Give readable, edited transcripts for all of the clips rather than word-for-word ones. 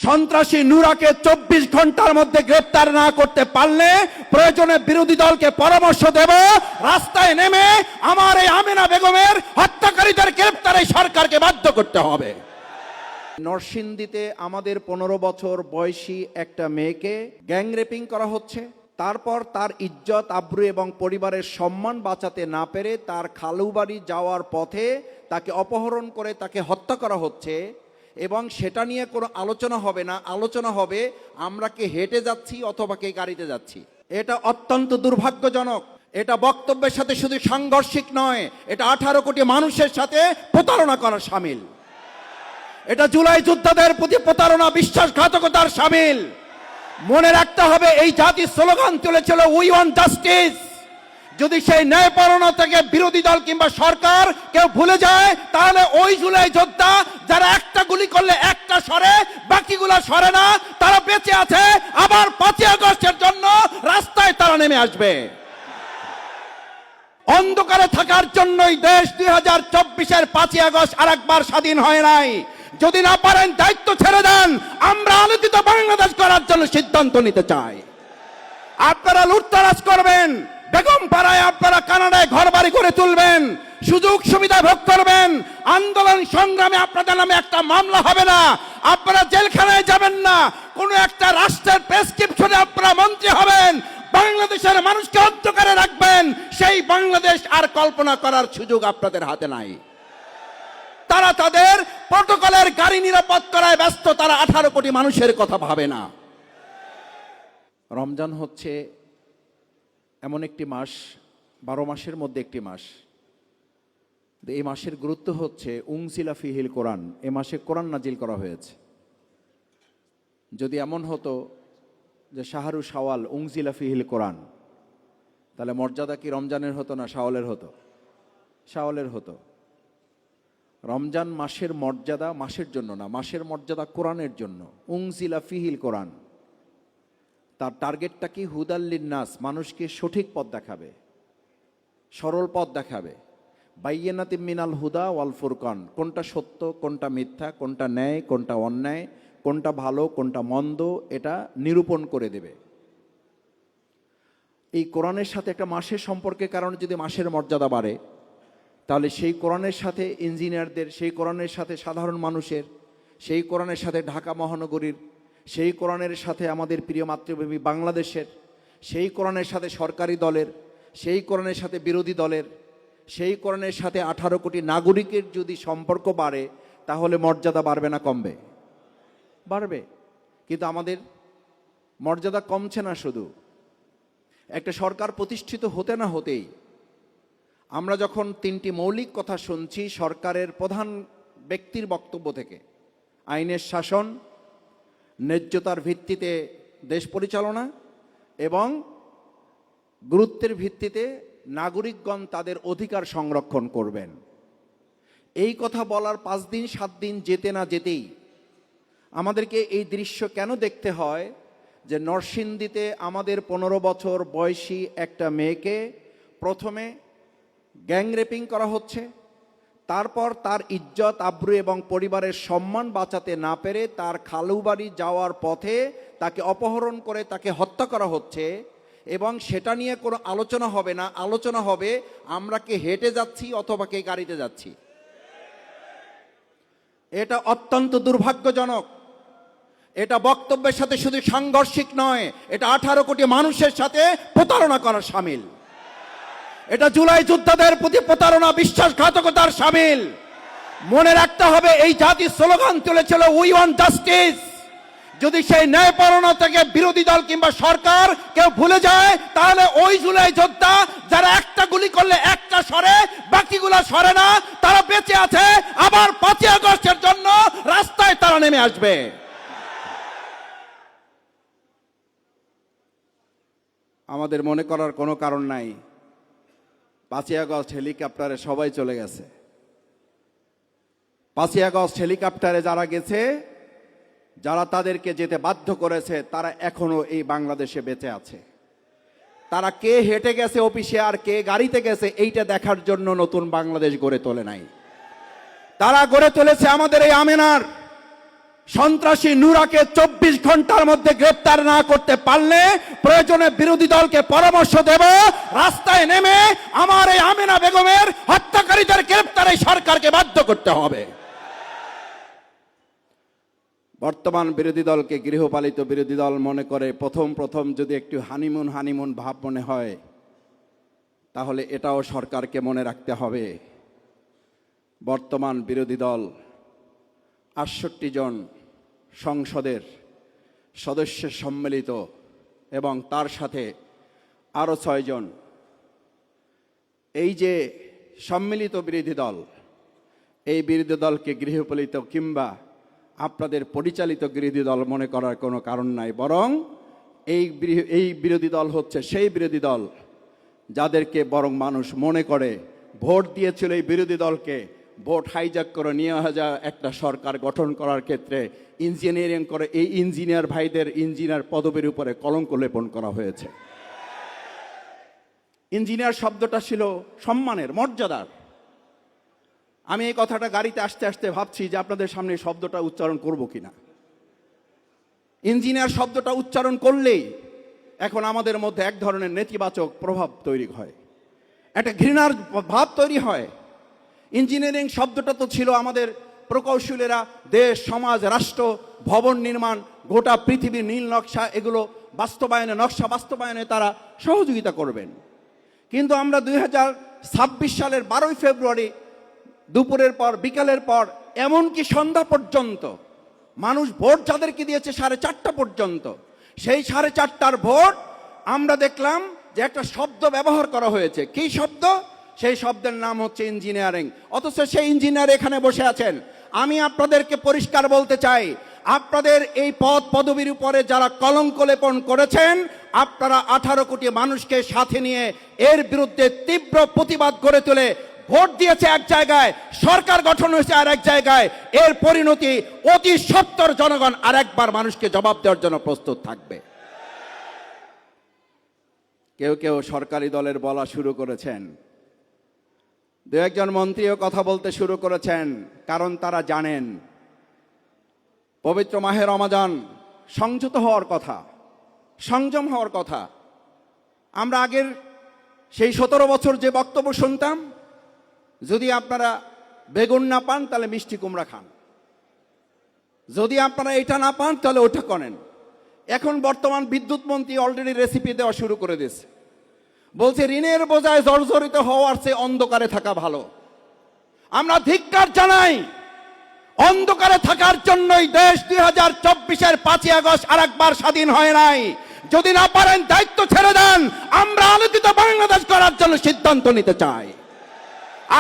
সন্ত্রাসী নুরাকে 24 ঘন্টার মধ্যে গ্রেফতার না করতে পারলে প্রয়োজনে বিরোধী দলকে পরামর্শ দেব, রাস্তায় নেমে আমার এই আমেনা বেগমের হত্যাকারীদের গ্রেফতারে সরকারকে বাধ্য করতে হবে। নরসিংদীতে আমাদের 15 বছর বয়সী একটা মেয়েকে গ্যাং রেপিং করা হচ্ছে। তারপর তার ইজ্জত আব্রু এবং পরিবারের সম্মান বাঁচাতে না পেরে তার খালু বাড়ি যাওয়ার পথে তাকে অপহরণ করে তাকে হত্যা করা হচ্ছে এবং সেটা নিয়ে কোনো আলোচনা হবে না। আলোচনা হবে আমরা কে হেঁটে যাচ্ছি অথবা কে গাড়িতে যাচ্ছি। এটা অত্যন্ত দুর্ভাগ্যজনক। এটা বক্তব্যের সাথে শুধু সাংঘর্ষিক নয়, এটা 18 কোটি মানুষের সাথে প্রতারণা করার শামিল। এটা জুলাই যোদ্ধাদের প্রতি প্রতারণা, বিশ্বাসঘাতকতার শামিল। মনে রাখতে হবে এই জাতির স্লোগান তুলেছিল উই ওয়ান্ট জাস্টিস। যদি সেই ন্যায়পরায়ণ থেকে বিরোধী দল কিংবা সরকার কেউ ভুলে যায় তাহলে ওই জুলাই যোদ্ধা যারা একটা গুলি করলে একটা সরে বাকিগুলা সরে না, তারা বেঁচে আছে, আবার 5 আগস্টের জন্য রাস্তায় তারা নেমে আসবে। অন্ধকারে থাকার জন্যই দেশ 2024-এর 5 আগস্ট আরেকবার স্বাধীন হয় নাই। যদি না পারেন দায়িত্ব ছেড়ে দেন, আমরা আলোকিত বাংলাদেশ করার জন্য সিদ্ধান্ত নিতে চাই। আপনারা লুটতরাজ করবেন, বেগম পাড়ায় আপনারা কানাডায় ঘর বাড়ি করে তুলবেন, সুযোগ সুবিধা ভোগ করবেন, আন্দোলন সংগ্রামে আপনাদের নামে একটা মামলা হবে না, আপনারা জেলখানায় যাবেন না, কোন একটা রাষ্ট্রের প্রেসক্রিপশনে আপনারা মন্ত্রী হবেন, বাংলাদেশের মানুষকে অন্ধকারে রাখবেন। সেই বাংলাদেশ আর কল্পনা করার সুযোগ আপনাদের হাতে নাই। তারা তাদের প্রটোকলের গাড়ি নিরাপদ করায় ব্যস্ত, তারা 18 কোটি মানুষের কথা ভাবে না। রমজান হচ্ছে এমন একটি মাস, 12 মাসের মধ্যে একটি মাস। এই মাসের গুরুত্ব হচ্ছে উনজিলা ফিহিল কোরআন। এ মাসে কোরআন নাজিল করা হয়েছে। যদি এমন হতো যে শাহরু শাওয়াল উনজিলা ফিহিল কোরআন, তাহলে মর্যাদা কি রমজানের হতো না শাওয়ালের হতো? শাওয়ালের হতো। রমজান মাসের মর্যাদা মাসের জন্য না, মাসের মর্যাদা কোরআনের জন্য। উনজিলা ফিহিল কোরআন, তার টার্গেটটা কি? হুদাল্লিন নাস, মানুষকে সঠিক পথ দেখাবে, সরল পথ দেখাবে। বাইয়িনাতিম মিনাল হুদা ওয়াল ফুরকান, কোনটা সত্য কোনটা মিথ্যা, কোনটা ন্যায় কোনটা অন্যায়, কোনটা ভালো কোনটা মন্দ, এটা নিরূপণ করে দেবে। এই কোরআনের সাথে একটা মাসের সম্পর্কের কারণে যদি মাসের মর্যাদা বাড়ে, তাহলে সেই কোরআনের সাথে ইঞ্জিনিয়ারদের, সেই কোরআনের সাথে সাধারণ মানুষের, সেই কোরআনের সাথে ঢাকা মহানগরীর, সেই কোরআনের সাথে আমাদের প্রিয় মাতৃভূমি বাংলাদেশের, সেই কোরআনের সাথে সরকারি দলের, সেই কোরআনের সাথে বিরোধী দলের, সেই কোরআনের সাথে 18 কোটি নাগরিকের যদি সম্পর্ক বাড়ে, তাহলে মর্যাদা বাড়বে না কমবে? বাড়বে। কিন্তু আমাদের মর্যাদা কমছে না। শুধু একটা সরকার প্রতিষ্ঠিত হতে না হতেই আমরা যখন 3টি মৌলিক কথা শুনছি সরকারের প্রধান ব্যক্তির বক্তব্য থেকে, আইনের শাসন, ন্যায্যতার ভিত্তিতে দেশ পরিচালনা এবং গুরুত্বের ভিত্তিতে নাগরিকগণ তাদের অধিকার সংরক্ষণ করবেন, এই কথা বলার 5 দিন 7 দিন যেতে না যেতেই আমাদেরকে এই দৃশ্য কেন দেখতে হয় যে নরসিংদীতে আমাদের 15 বছর বয়সী একটা মেয়েকে প্রথমে গ্যাং রেপিং করা হচ্ছে। তারপর তার ইজ্জত আব্রু এবং পরিবারের সম্মান বাঁচাতে না পেরে তার খালু বাড়ি যাওয়ার পথে তাকে অপহরণ করে তাকে হত্যা করা হচ্ছে এবং সেটা নিয়ে কোনো আলোচনা হবে না। আলোচনা হবে আমরা কে হেঁটে যাচ্ছি অথবা কে গাড়িতে যাচ্ছি। এটা অত্যন্ত দুর্ভাগ্যজনক। এটা বক্তব্যের সাথে শুধু সাংঘর্ষিক নয়, এটা 18 কোটি মানুষের সাথে প্রতারণা করার শামিল। এটা জুলাই যোদ্ধাদের প্রতি প্রতারণা, বিশ্বাসঘাতকতার শামিল। মনে রাখতে হবে এই জাতির স্লোগান তুলেছিল উই ওয়ান্ট জাস্টিস। যদি সেই ন্যায়পরায়ণ থেকে বিরোধী দল কিংবা সরকার কেউ ভুলে যায় তাহলে ওই জুলাই যোদ্ধা যারা একটা গুলি করলে একটা সরে বাকিগুলা সরে না, তারা বেঁচে আছে, আবার 5 আগস্টের জন্য রাস্তায় তারা নেমে আসবে। আমাদের মনে করার কোনো কারণ নাই 5 আগস্ট হেলিকপ্টারে সবাই চলে গেছে। 5 আগস্ট হেলিকপ্টারে যারা গেছে, যারা তাদেরকে যেতে বাধ্য করেছে, তারা এখনো এই বাংলাদেশে বেঁচে আছে। তারা কে হেঁটে গেছে অফিসে আর কে গাড়িতে গেছে এইটা দেখার জন্য নতুন বাংলাদেশ গড়ে তোলে নাই। তারা গড়ে তুলেছে আমাদের এই আমেনার সন্ত্রাসী নুরাকে 24 ঘন্টার মধ্যে গ্রেপ্তার না করতে পারলে প্রয়োজনে বিরোধী দলকে পরামর্শ দেব, রাস্তায় নেমে আমার এই আমেনা বেগমের হত্যাকারীদের গ্রেপ্তারে সরকারকে বাধ্য করতে হবে। বর্তমান বিরোধী দলকে গৃহপালিত বিরোধী দল মনে করে প্রথম যদি একটু হানিমুন ভাব মনে হয়, তাহলে এটাও সরকারকে মনে রাখতে হবে। বর্তমান বিরোধী দল 68 জন সংসদের সদস্য সম্মিলিত এবং তার সাথে আরও 6 জন। এই যে সম্মিলিত বিরোধী দল, এই বিরোধী দলকে গৃহপালিত কিংবা আপনাদের পরিচালিত বিরোধী দল মনে করার কোনো কারণ নাই, বরং এই বিরোধী দল হচ্ছে সেই বিরোধী দল যাদেরকে বরং মানুষ মনে করে ভোট দিয়েছিল এই বিরোধী দলকে ভোট হাইজ্যাক করে নিয়ে যাওয়া একটা সরকার গঠন করার ক্ষেত্রে ইঞ্জিনিয়ারিং করে এই ইঞ্জিনিয়ার ভাইদের ইঞ্জিনিয়ার পদবীর উপরে কলঙ্ক লেপন করা হয়েছে। ইঞ্জিনিয়ার শব্দটা ছিল সম্মানের, মর্যাদার। আমি এই কথাটা গাড়িতে আসতে আসতে ভাবছি যে আপনাদের সামনে শব্দটা উচ্চারণ করব কিনা। ইঞ্জিনিয়ার শব্দটা উচ্চারণ করলেই এখন আমাদের মধ্যে এক ধরনের নেতিবাচক প্রভাব তৈরি হয়, একটা ঘৃণার ভাব তৈরি হয়। ইঞ্জিনিয়ারিং শব্দটা তো ছিল আমাদের প্রকৌশলীরা দেশ, সমাজ, রাষ্ট্র, ভবন নির্মাণ, গোটা পৃথিবীর নীল নকশা, এগুলো নকশা বাস্তবায়নে তারা সহযোগিতা করবেন। কিন্তু আমরা 2026 সালের 12ই ফেব্রুয়ারি দুপুরের পর, বিকালের পর, এমনকি সন্ধ্যা পর্যন্ত মানুষ ভোট যাদেরকে দিয়েছে 4:30 পর্যন্ত, সেই 4:30টার ভোট আমরা দেখলাম যে একটা শব্দ ব্যবহার করা হয়েছে। কি শব্দ? সেই শব্দের নাম হচ্ছে ইঞ্জিনিয়ারিং। অথচ সেই ইঞ্জিনিয়ার এখানে বসে আছেন। আমি আপনাদেরকে পরিষ্কার বলতে চাই, আপনাদের এই পদ পদবীর উপরে যারা কলঙ্ক লেপন করেছেন, আপনারা 18 কোটি মানুষকে সাথে নিয়ে এর বিরুদ্ধে তীব্র প্রতিবাদ গড়ে তুলে ভোট দিয়েছে এক জায়গায়, সরকার গঠন হয়েছে আর এক জায়গায়। এর পরিণতি অতি সত্বর জনগণ আর একবার মানুষকে জবাব দেওয়ার জন্য প্রস্তুত থাকবে। কেউ সরকারি দলের বলা শুরু করেছেন, 2-1 মন্ত্রীও কথা বলতে শুরু করেছেন, কারণ তারা জানেন পবিত্র মাহে রমাজান, সংযত হওয়ার কথা, সংযম হওয়ার কথা। আমরা আগের সেই 17 বছর যে বক্তব্য শুনতাম, যদি আপনারা বেগুন না পান তাহলে মিষ্টি কুমড়া খান, যদি আপনারা এটা না পান তাহলে ওটা করেন। এখন বর্তমান বিদ্যুৎ মন্ত্রী অলরেডি রেসিপি দেওয়া শুরু করে দিয়েছে, বলছে ঋণের বোঝায় জর্জরিত হওয়ার চেয়ে অন্ধকারে থাকা ভালো। আমরা ধিক্কার জানাই, অন্ধকারে থাকার জন্যই দেশ 2024-এর 5ই আগস্ট আরেকবার স্বাধীন হয় নাই। যদি না পারেন দায়িত্ব ছেড়ে দেন, আমরা আলোকিত বাংলাদেশ করার জন্য সিদ্ধান্ত নিতে চাই।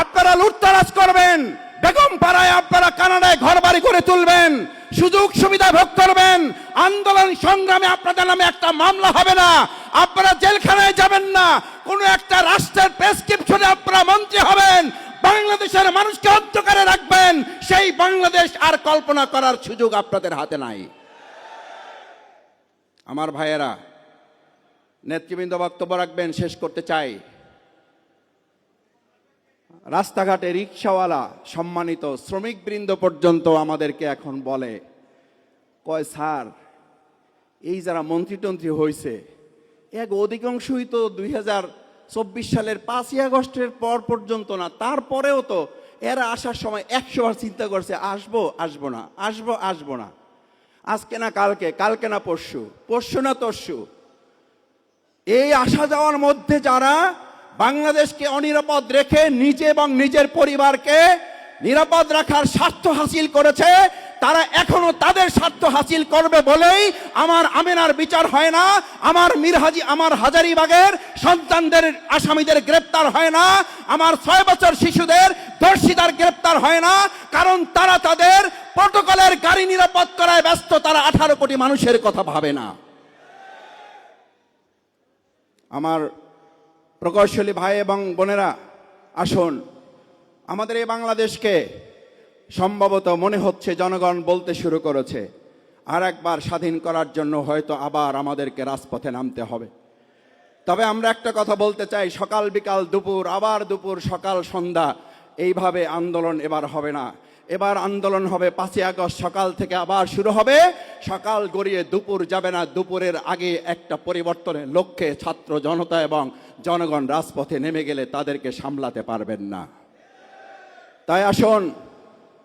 আপনারা লুটতরাজ করবেন, বেগম পাড়ায় আপনারা কানাডায় ঘর বাড়ি করে তুলবেন, সুযোগ সুবিধা ভোগ করবেন, আন্দোলন সংগ্রামে আপনাদের নামে একটা মামলা হবে না, আপনারা জেলখানায় যাবেন না, কোন একটা রাষ্ট্রের প্রেসক্রিপশনে আপনারা মন্ত্রী হবেন, বাংলাদেশের মানুষকে অন্ধকারে রাখবেন। সেই বাংলাদেশ আর কল্পনা করার সুযোগ আপনাদের হাতে নাই। আমার ভাইয়েরা, নেতৃবৃন্দ বক্তব্য রাখবেন, শেষ করতে চাই। রাস্তাঘাটে রিক্সাওয়ালা, সম্মানিত শ্রমিকবৃন্দ পর্যন্ত আমাদেরকে এখন বলে, কয় স্যার, এই যারা মন্ত্রী টন্ত্রী হয়েছে, এক অধিকাংশই তো 2024 সালের 5ই আগস্টের পর পর্যন্ত না, তারপরেও তো এরা আসার সময় 100 বার চিন্তা করছে, আসবো না, আজকে না কালকে, কালকে না পরশু, পরশু না তরশু। এই আসা যাওয়ার মধ্যে যারা বাংলাদেশকে অনিরাপদ রেখে নিজে এবং নিজের পরিবারকে নিরাপদ রাখার স্বার্থ হাসিল করেছে, তারা এখনো তাদের স্বার্থ হাসিল করবে বলেই আমার আমেনার বিচার হয় না, আমার হাজারীবাগের সন্তানদের আসামিদের গ্রেপ্তার হয় না, আমার 6 বছর শিশুদের দর্শিতার গ্রেপ্তার হয় না, কারণ তারা তাদের প্রটোকলের গাড়ি নিরাপদ করায় ব্যস্ত, তারা 18 কোটি মানুষের কথা ভাবে না। আমার প্রকৌশলী ভাই এবং বোনেরা, আসুন, আমাদের এই বাংলাদেশকে সম্ভবত মনে হচ্ছে জনগণ বলতে শুরু করেছে, আর একবার স্বাধীন করার জন্য হয়তো আবার আমাদেরকে রাজপথে নামতে হবে। তবে আমরা একটা কথা বলতে চাই, সকাল বিকাল দুপুর, আবার দুপুর সকাল সন্ধ্যা, এইভাবে আন্দোলন এবার হবে না। এবার আন্দোলন হবে 5ই আগস্ট সকাল থেকে আবার শুরু হবে। সকাল গড়িয়ে দুপুর যাবে না, দুপুরের আগে একটা পরিবর্তনের লক্ষ্যে ছাত্র জনতা এবং জনগণ রাজপথে নেমে গেলে তাদেরকে সামলাতে পারবেন না। তাই আসুন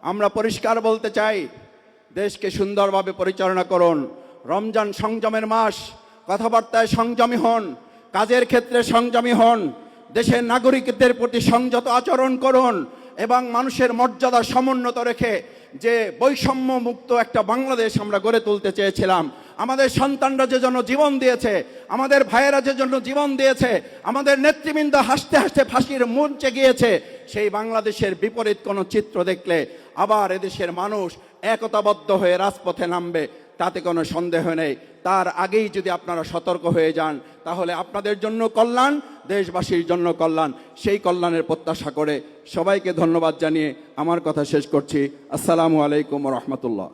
আমরা পরিষ্কার বলতে চাই, দেশকে সুন্দরভাবে পরিচালনা করুন। রমজান সংযমের মাস, কথাবার্তায় সংযমী হন, কাজের ক্ষেত্রে সংযমী হন, দেশের নাগরিকদের প্রতি সংযত আচরণ করুন এবং মানুষের মর্যাদা সমুন্নত রেখে যে বৈষম্য মুক্ত একটা বাংলাদেশ আমরা গড়ে তুলতে চেয়েছিলাম, আমাদের সন্তানরা যে জন্য জীবন দিয়েছে, আমাদের ভাইয়েরা যে জন্য জীবন দিয়েছে, আমাদের নেতৃবৃন্দ হাসতে হাসতে ফাঁসির মঞ্চে গিয়েছে, সেই বাংলাদেশের বিপরীত কোনো চিত্র দেখলে আবার এদেশের মানুষ একতাবদ্ধ হয়ে রাজপথে নামবে, তাতে কোনো সন্দেহ নেই। তার আগেই যদি আপনারা সতর্ক হয়ে যান, তাহলে আপনাদের জন্য কল্যাণ, দেশবাসীর জন্য কল্যাণ। সেই কল্যাণের প্রত্যাশা করে সবাইকে ধন্যবাদ জানিয়ে আমার কথা শেষ করছি। আসসালামু আলাইকুম ওয়া রাহমাতুল্লাহ।